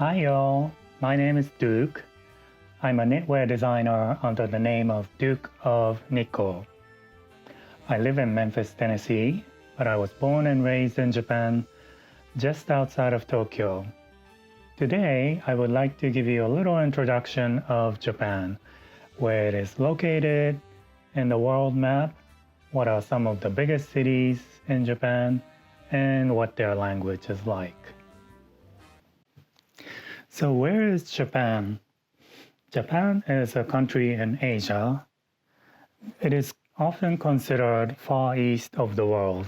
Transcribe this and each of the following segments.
Hi all, my name is Duke. I'm a knitwear designer under the name of Duke of Nikko. I live in Memphis, Tennessee, but I was born and raised in Japan, just outside of Tokyo. Today, I would like to give you a little introduction of Japan, where it is located in the world map, what are some of the biggest cities in Japan, and what their language is like. So where is Japan? Japan is a country in Asia. It is often considered far east of the world.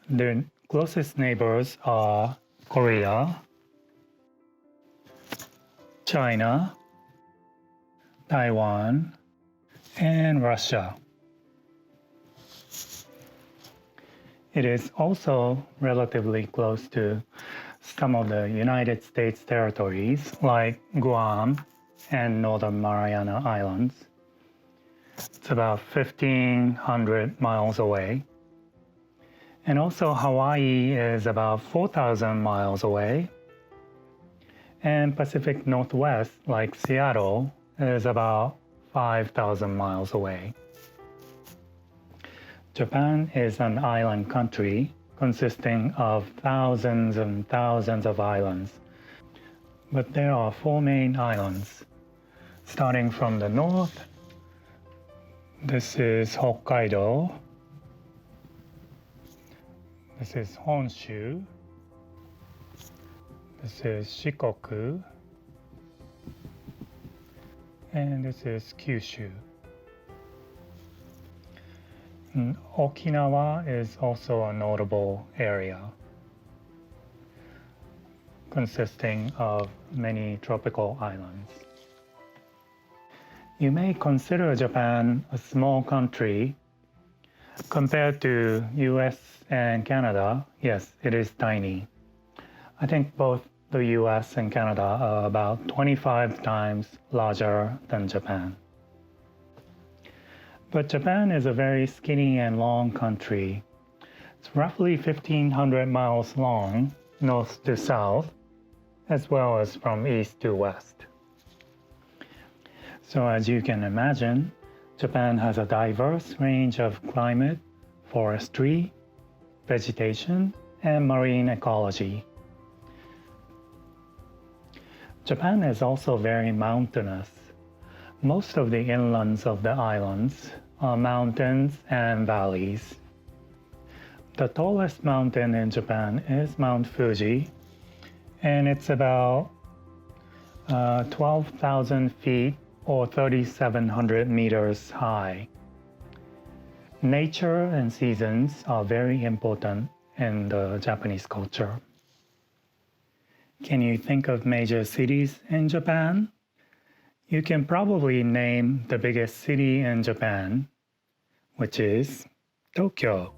The closest neighbors are Korea, China, Taiwan, and Russia. It is also relatively close to some of the United States territories like Guam and Northern Mariana Islands. It's about 1,500 miles away. And also Hawaii is about 4,000 miles away. And Pacific Northwest, like Seattle, is about 5,000 miles away. Japan is an island country consisting of thousands and thousands of islands. But there are 4 main islands. Starting from the north, this is Hokkaido. This is Honshu. This is Shikoku. And this is Kyushu. Okinawa is also a notable area, consisting of many tropical islands. You may consider Japan a small country. Compared to US and Canada, yes, it is tiny. I think both the US and Canada are about 25 times larger than Japan. But Japan is a very skinny and long country. It's roughly 1,500 miles long, north to south, as well as from east to west. So as you can imagine, Japan has a diverse range of climate, forestry, vegetation, and marine ecology. Japan is also very mountainous. Most of the inlands of the islands are mountains and valleys. The tallest mountain in Japan is Mount Fuji, and it's about 12,000 feet or 3,700 meters high. Nature and seasons are very important in the Japanese culture. Can you think of major cities in Japan? You can probably name the biggest city in Japan, which is Tokyo.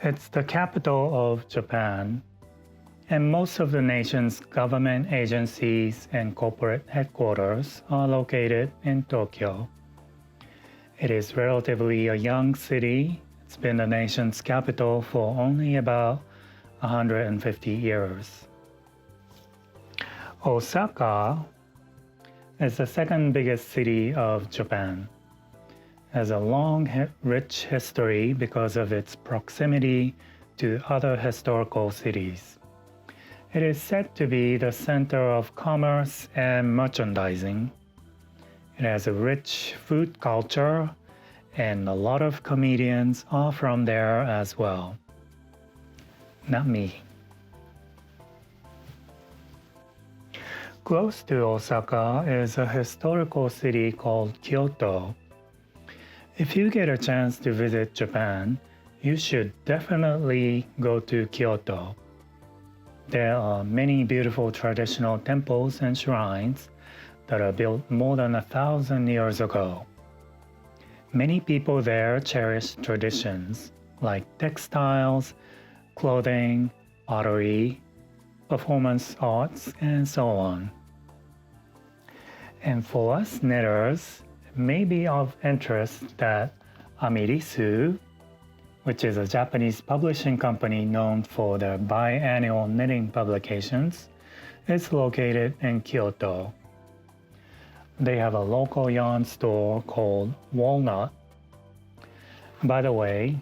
It's the capital of Japan, and most of the nation's government agencies and corporate headquarters are located in Tokyo. It is relatively a young city. It's been the nation's capital for only about 150 years. Osaka is the second biggest city of Japan. It has a long, rich history because of its proximity to other historical cities. It is said to be the center of commerce and merchandising. It has a rich food culture, and a lot of comedians are from there as well. Not me. Close to Osaka is a historical city called Kyoto. If you get a chance to visit Japan, you should definitely go to Kyoto. There are many beautiful traditional temples and shrines that are built more than 1,000 years ago. Many people there cherish traditions like textiles, clothing, pottery, performance arts, and so on. And for us knitters, it may be of interest that Amirisu, which is a Japanese publishing company known for their biannual knitting publications, is located in Kyoto. They have a local yarn store called Walnut. By the way,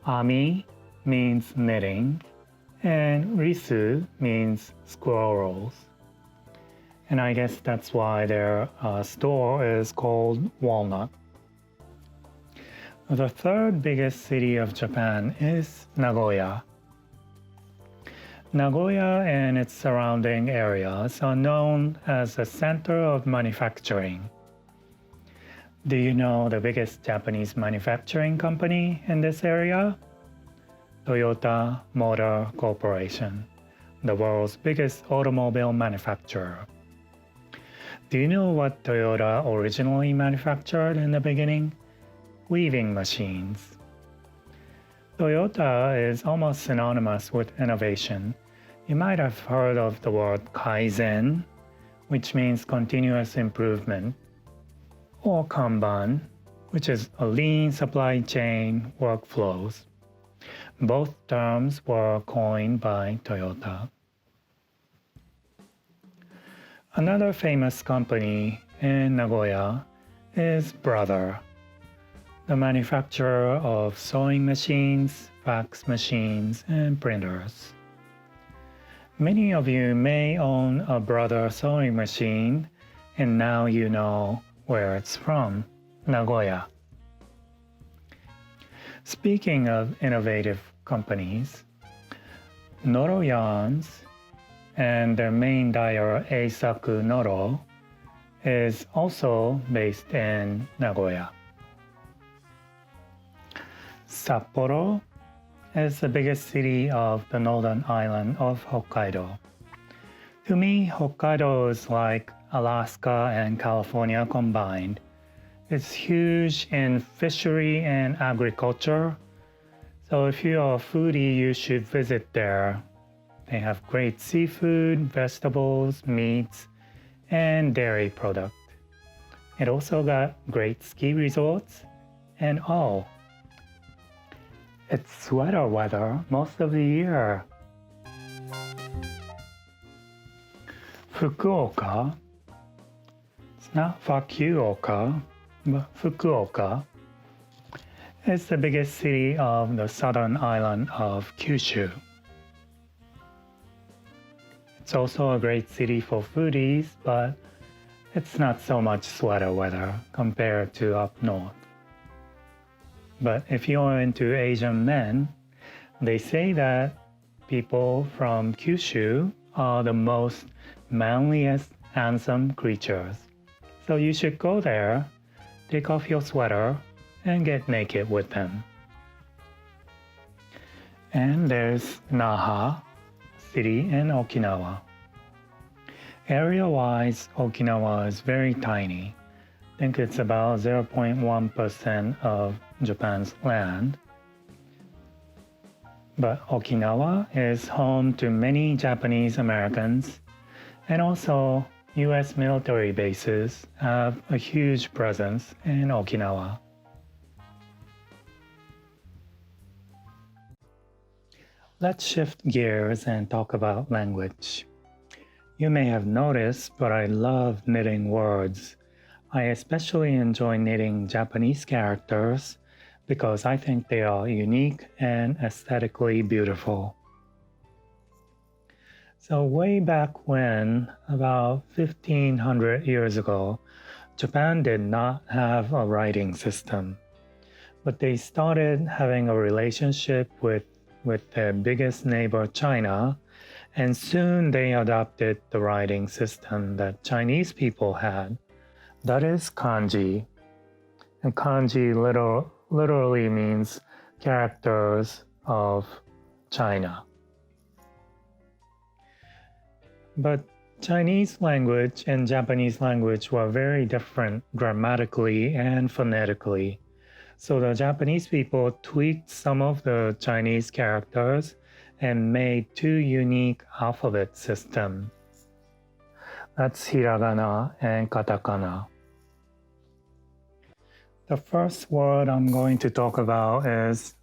ami means knitting, and risu means squirrels. And I guess that's why their store is called Walnut. The third biggest city of Japan is Nagoya. Nagoya and its surrounding areas are known as the center of manufacturing. Do you know the biggest Japanese manufacturing company in this area? Toyota Motor Corporation, the world's biggest automobile manufacturer. Do you know what Toyota originally manufactured in the beginning? Weaving machines. Toyota is almost synonymous with innovation. You might have heard of the word kaizen, which means continuous improvement, or Kanban, which is a lean supply chain workflows. Both terms were coined by Toyota. Another famous company in Nagoya is Brother, the manufacturer of sewing machines, fax machines, and printers. Many of you may own a Brother sewing machine, and now you know where it's from, Nagoya. Speaking of innovative companies, Noro Yarns and their main dyer Eisaku Noro is also based in Nagoya. Sapporo is the biggest city of the northern island of Hokkaido. To me, Hokkaido is like Alaska and California combined. It's huge in fishery and agriculture. So if you are a foodie, you should visit there. They have great seafood, vegetables, meats, and dairy products. It also got great ski resorts and all. It's sweater weather most of the year. Fukuoka. It's not Fukuoka, but Fukuoka is the biggest city of the southern island of Kyushu. It's also a great city for foodies, but it's not so much sweater weather compared to up north. But if you're into Asian men, they say that people from Kyushu are the most manliest, handsome creatures. So you should go there, take off your sweater, and get naked with them. And there's Naha city in Okinawa. Area-wise, Okinawa is very tiny. I think it's about 0.1% of Japan's land. But Okinawa is home to many Japanese Americans, and also US military bases have a huge presence in Okinawa. Let's shift gears and talk about language. You may have noticed, but I love knitting words. I especially enjoy knitting Japanese characters because I think they are unique and aesthetically beautiful. So way back when, about 1500 years ago, Japan did not have a writing system, but they started having a relationship with their biggest neighbor, China, and soon they adopted the writing system that Chinese people had. That is kanji. And kanji literally means characters of China. But Chinese language and Japanese language were very different grammatically and phonetically. So the Japanese people tweaked some of the Chinese characters and made two unique alphabet systems. That's hiragana and katakana. The first word I'm going to talk about is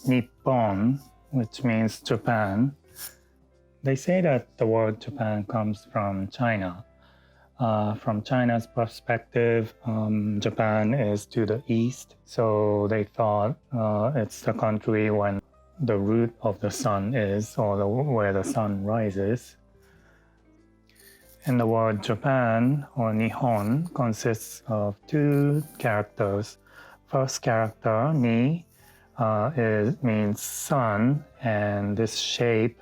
Nippon, which means Japan. They say that the word Japan comes from China. From China's perspective, Japan is to the east, so they thought it's the country when the root of the sun is, or where the sun rises. And the word Japan, or Nihon, consists of two characters. First character, ni, means sun, and this shape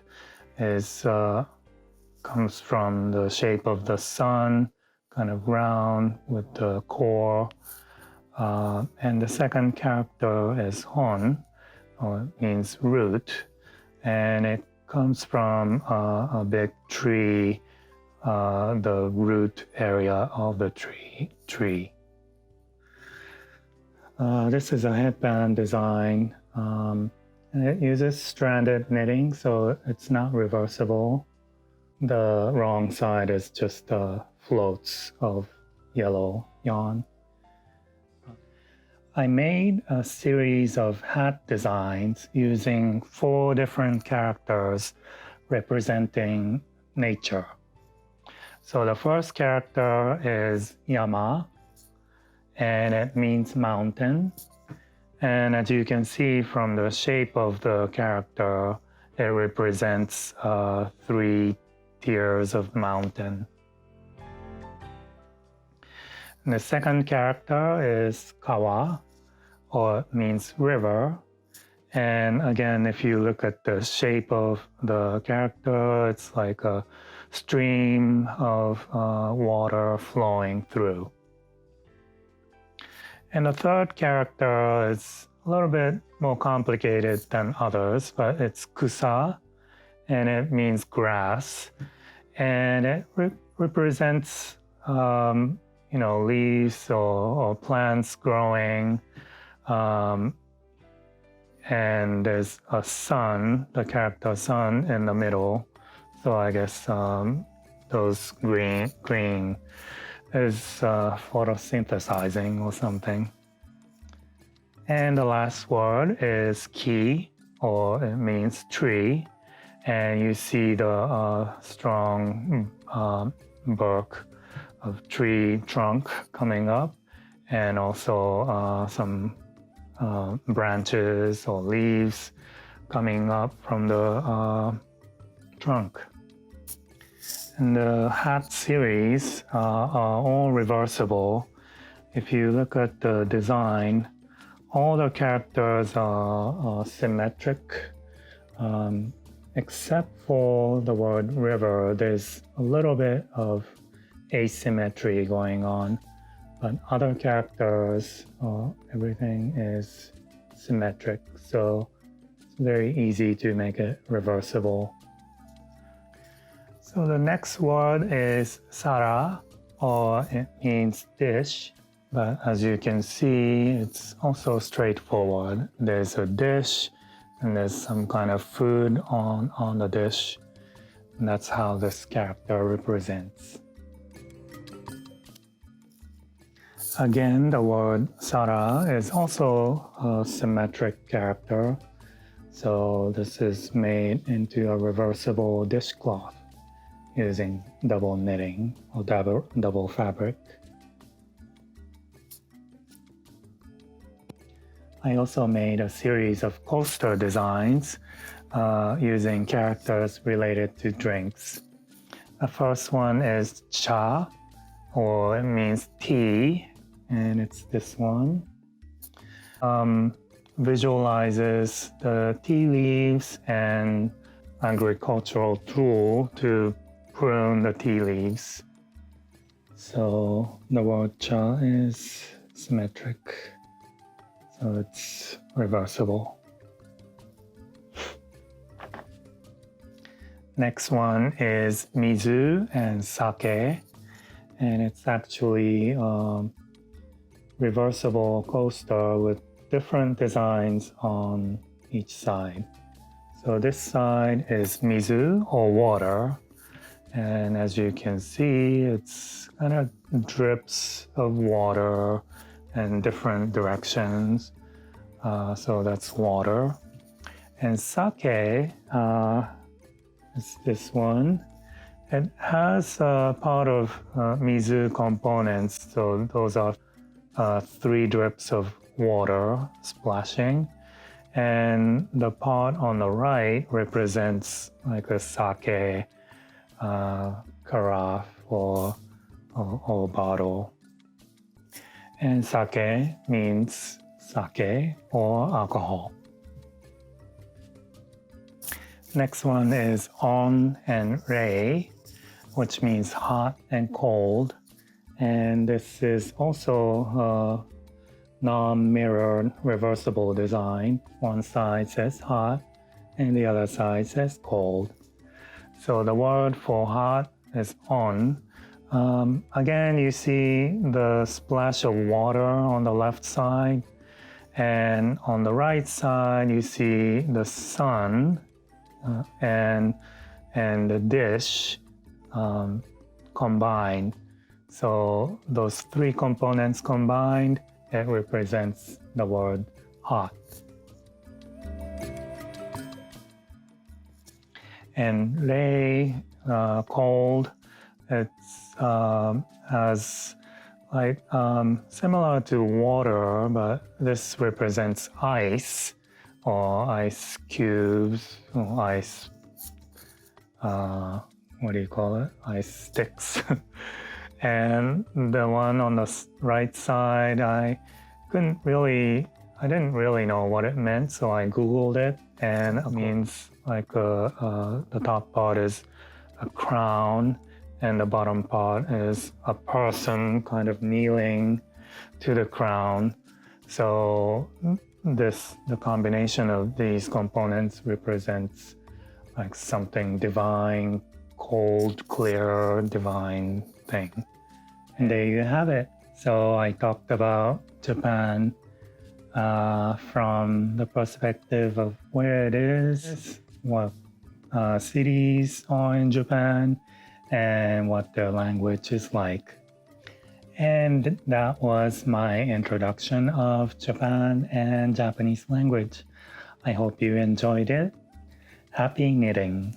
comes from the shape of the sun, kind of round with the core. And the second character is hon, or means root, and it comes from a big tree, the root area of the tree. This is a headband design, and it uses stranded knitting, so it's not reversible. The wrong side is just floats of yellow yarn. I made a series of hat designs using 4 different characters representing nature. So the first character is Yama, and it means mountain. And as you can see from the shape of the character, it represents 3 tiers of mountain. And the second character is Kawa, or means river. And again, if you look at the shape of the character, it's like a stream of water flowing through. And the third character is a little bit more complicated than others, but it's kusa, and it means grass. And it represents leaves or plants growing, and there's a sun, the character sun, in the middle. So I guess those green is photosynthesizing or something. And the last word is ki, or it means tree, and you see the strong bark of tree trunk coming up, and also some branches or leaves coming up from the trunk. And the hat series are all reversible. If you look at the design, all the characters are symmetric, except for the word river. There's a little bit of asymmetry going on, but other characters, everything is symmetric, so it's very easy to make it reversible. So the next word is sara, or it means dish, but as you can see, it's also straightforward. There's a dish, and there's some kind of food on the dish, and that's how this character represents. Again, the word sara is also a symmetric character, so this is made into a reversible dishcloth using double knitting or double fabric. I also made a series of poster designs using characters related to drinks. The first one is cha, or it means tea, and it's this one. Visualizes the tea leaves and agricultural tool to prune the tea leaves. So the word cha is symmetric, so it's reversible. Next one is mizu and sake, and it's actually reversible coaster with different designs on each side. So this side is mizu, or water, and as you can see, it's kind of drips of water in different directions, so that's water. And sake is this one. It has a part of mizu components, so those are 3 drips of water splashing. And the part on the right represents like a sake carafe or bottle. And sake means sake or alcohol. Next one is on and rei, which means hot and cold. And this is also a non-mirror reversible design. One side says hot and the other side says cold. So the word for hot is on. Again, you see the splash of water on the left side, and on the right side you see the sun and the dish combined. So those 3 components combined, it represents the word hot. And rei, cold, it's as like similar to water, but this represents ice or ice cubes or ice, what do you call it? Ice sticks. And the one on the right side, I didn't really know what it meant, so I Googled it, and it means like the top part is a crown, and the bottom part is a person kind of kneeling to the crown. So the combination of these components represents like something divine, cold, clear, divine thing. And there you have it. So I talked about Japan from the perspective of where it is, what cities are in Japan, and what their language is like. And that was my introduction of Japan and Japanese language. I hope you enjoyed it. Happy knitting!